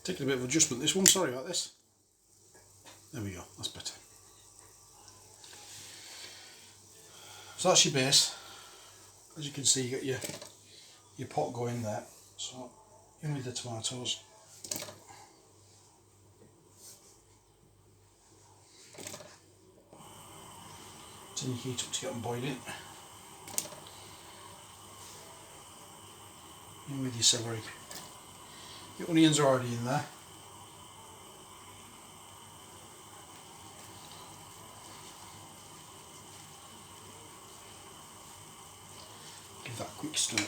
Taking a bit of adjustment this one, sorry about this. There we go, that's better. So that's your base. As you can see, you got your pot going there. So in with the tomatoes. Turn your heat up to get them boiling. In with your celery. Your onions are already in there. Give that a quick stir.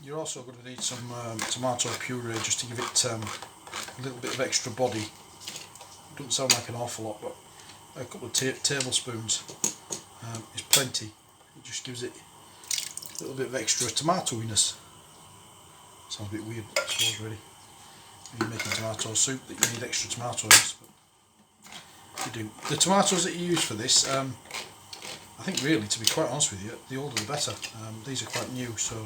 You're also going to need some tomato puree just to give it a little bit of extra body. It doesn't sound like an awful lot, but a couple of tablespoons is plenty. It just gives it a little bit of extra tomatoiness. Sounds a bit weird, I suppose, really. When you're making tomato soup that you need extra tomatoes, but you do. The tomatoes that you use for this, I think really, to be quite honest with you, the older the better. These are quite new, so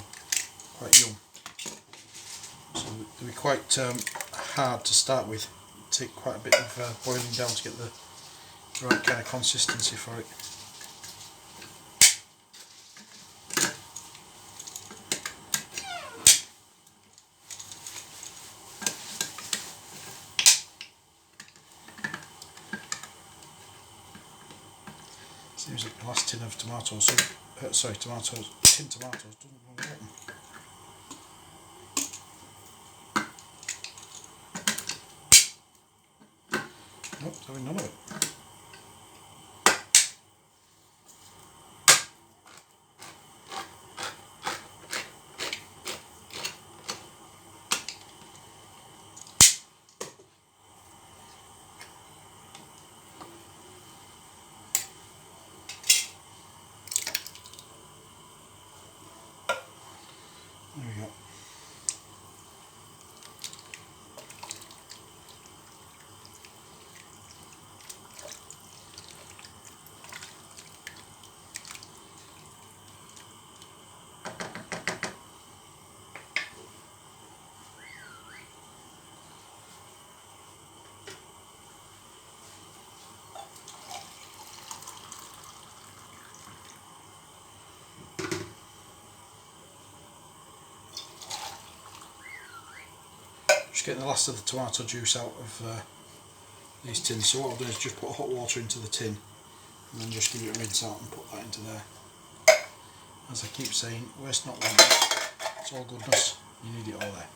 quite young. So they'll be quite hard to start with. Take quite a bit of boiling down to get the right kind of consistency for it. Seems like the last tin of tomatoes, tin tomatoes doesn't want to open. Nope, having none of it. There we go. Just getting the last of the tomato juice out of these tins, so what I'll do is just put hot water into the tin and then just give it a rinse out and put that into there. As I keep saying, waste not one, it's all goodness, you need it all there.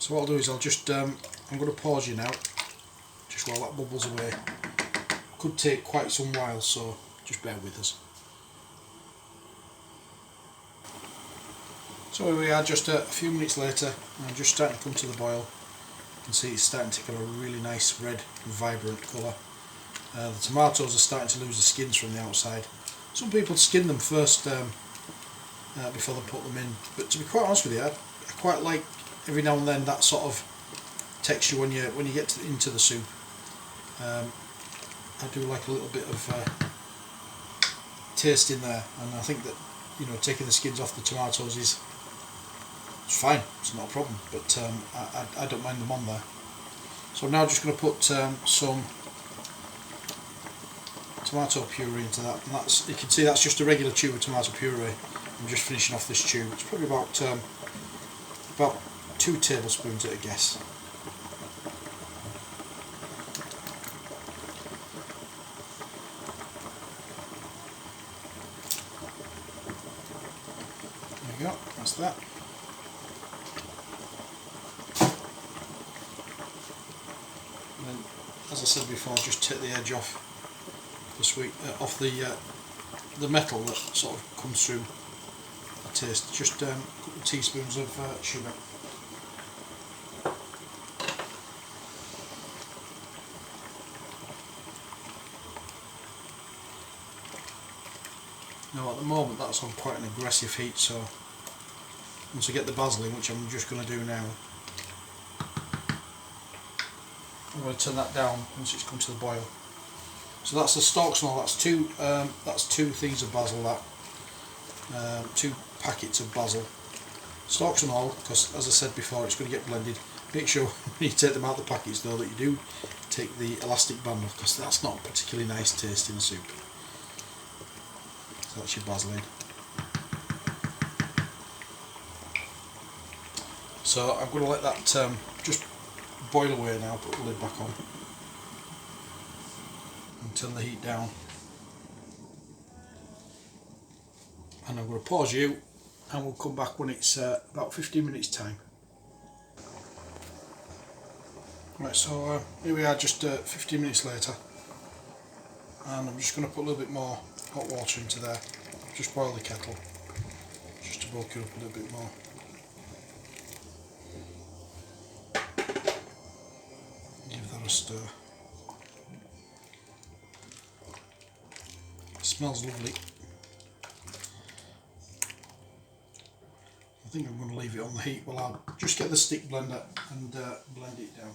So what I'll do is I'll just, I'm going to pause you now, just while that bubbles away. Could take quite some while, so just bear with us. So here we are, just a few minutes later, and just starting to come to the boil. You can see it's starting to take a really nice red, vibrant colour. The tomatoes are starting to lose the skins from the outside. Some people skin them first before they put them in, but to be quite honest with you, I quite like every now and then that sort of texture when you get into the soup. I do like a little bit of taste in there, and I think that, you know, taking the skins off the tomatoes is fine, it's not a problem, but I don't mind them on there. So I'm now just going to put some tomato puree into that, and that's, you can see that's just a regular tube of tomato puree. I'm just finishing off this tube. It's probably about 2 tablespoons at a guess. There we go, that's that. And then, as I said before, just take the edge off the sweet, off the metal that sort of comes through the taste. Just a couple of teaspoons of sugar. Now at the moment that's on quite an aggressive heat, so once I get the basil in, which I'm just going to do now, I'm going to turn that down once it's come to the boil. So that's the stalks and all. That's two things of basil. That 2 packets of basil, stalks and all. Because as I said before, it's going to get blended. Make sure when you take them out of the packets though that you do take the elastic band off, because that's not a particularly nice taste in the soup. So that's your basil in. So I'm going to let that just boil away now, put the lid back on and turn the heat down, and I'm going to pause you and we'll come back when it's about 15 minutes time. Right, so here we are just 15 minutes later, and I'm just going to put a little bit more hot water into there, just boil the kettle just to bulk it up a little bit more. Give that a stir. It smells lovely. I think I'm going to leave it on the heat while I'll just get the stick blender and blend it down.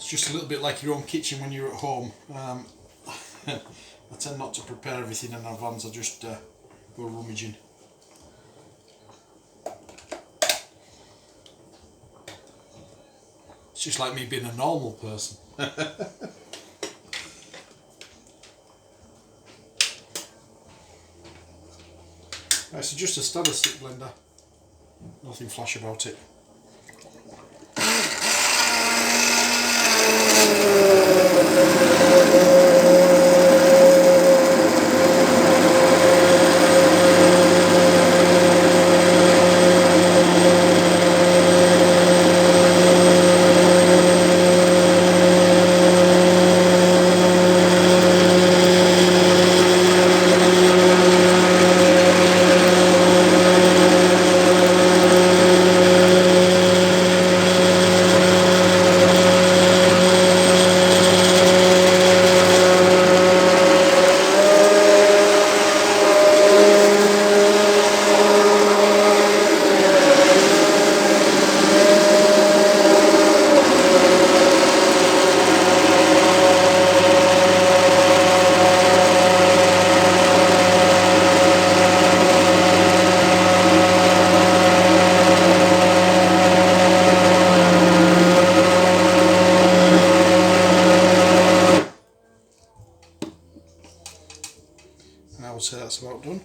Just a little bit like your own kitchen when you're at home. I tend not to prepare everything in advance, I just go rummaging. It's just like me being a normal person. Right, so just a standard stick blender, nothing flash about it. I would say that's about done.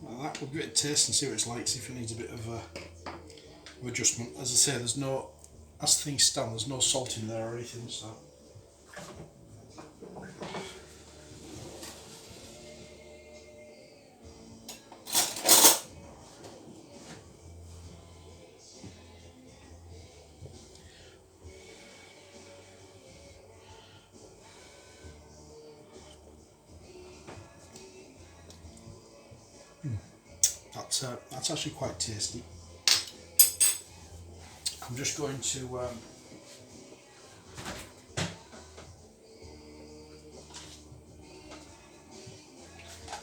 Like that, we'll give it a taste and see what it's like, see if it needs a bit of adjustment. As I say, there's no, as things stand, there's no salt in there or anything, so. That's actually quite tasty. I'm just going to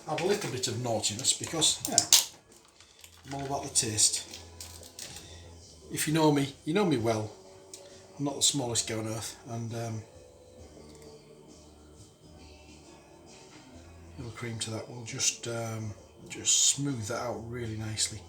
add a little bit of naughtiness because, yeah, I'm all about the taste. If you know me well. I'm not the smallest guy on earth, and a little cream to that will just smooth that out really nicely.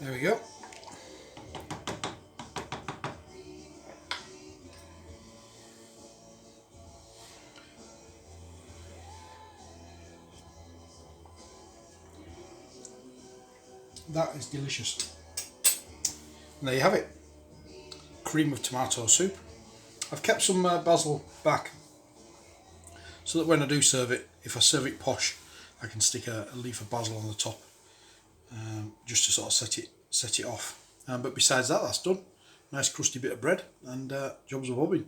There we go. That is delicious. And there you have it. cream of tomato soup. I've kept some basil back so that when I do serve it, if I serve it posh, I can stick a leaf of basil on the top, just to sort of set it off. But besides that, that's done. Nice crusty bit of bread, and jobs are bobbing.